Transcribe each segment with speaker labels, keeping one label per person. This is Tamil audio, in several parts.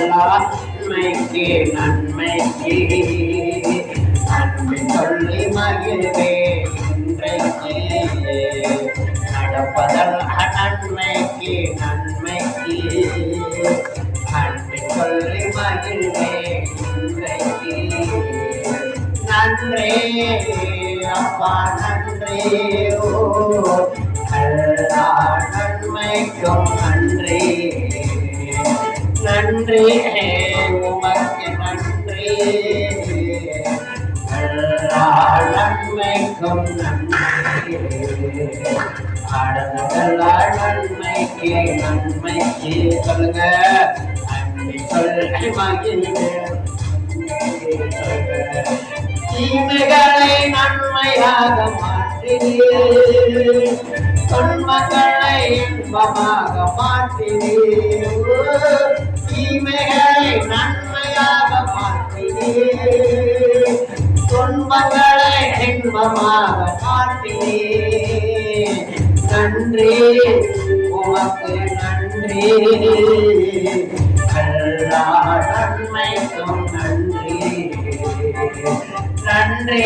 Speaker 1: நன்மைக்கு நன்மைக்கு நன்மை சொல்லி மகிழ்வே இன்றைக்கு நடப்பதல்ல நன்மைக்கு நன்மைக்கு நன்மை சொல்லி மகிழ்வே இன்றைக்கு நன்றே அப்பா நன்றே ஓ எல்லா நன்மைக்கும் நன்றி நன்றி உமக்கு நன்றி எல்லா நன்மைக்கும் நன்றி எல்லா நன்மைக்கு நன்மைக்கு சொல்லுங்க நன்றி சொல்லி மகிழ்ந்து தீமைகளை நன்மையாக மாற்றினீர் துன்பங்களை இன்பமாக மாற்றினீர் தீமைகளை நன்மையாக மாற்றினீர் துன்பங்களை இன்பமாக மாற்றினீர் நன்றி உமக்கு நன்றி எல்லா நன்மைக்கும் நன்றி நன்றி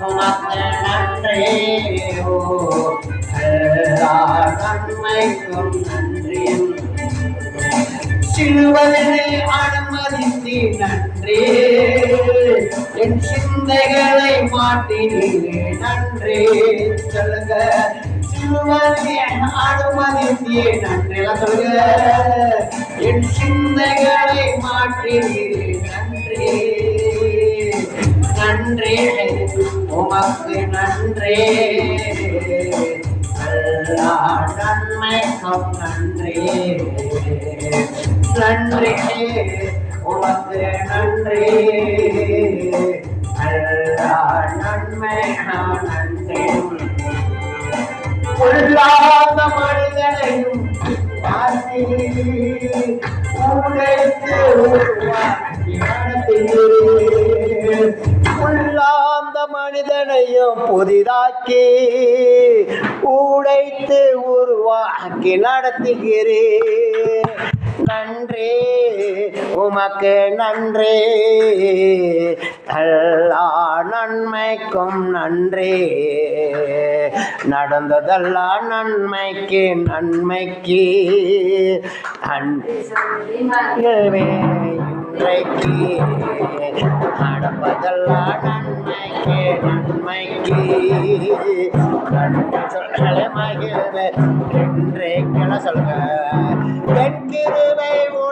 Speaker 1: உமக்கு நன்றி ஓ எல்லா நன்மைக்கும் நன்றி சிலுவையில் அனுமதித்து நன்றி என் சிந்தைகளை மாற்றினீரே நன்றி சொல்லுங்க சிலுவையில் அனுமதித்து நன்றி சொல்லுங்க என் சிந்தைகளை மாற்றினீரே நன்றி நன்றி உமக்கு நன்றி எல்லா நன்மைக்கும் நன்றி நன்றி உமக்கு நன்றி எல்லா நன்மைக்கும் நன்றி பொல்லாத மனிதனையும் உடைத்து உருவாக்கி நடத்துகிறேன் உள்ளாந்த மனிதனையும் புதிதாக்கி உடைத்து உருவாக்கி நடத்துகிறேன் நன்றி உமக்கு நன்றி எல்லா நன்மைக்கும் நன்றி நடந்ததெல்லாம் நன்மைக்கு நன்மைக்கு இன்றைக்கு நடப்பதெல்லாம் நன்மைக்கு நன்மைக்கு நன்றி சொல்ல மகிழ்வு இன்றைக்கு சொல்லுங்க என் கிருபை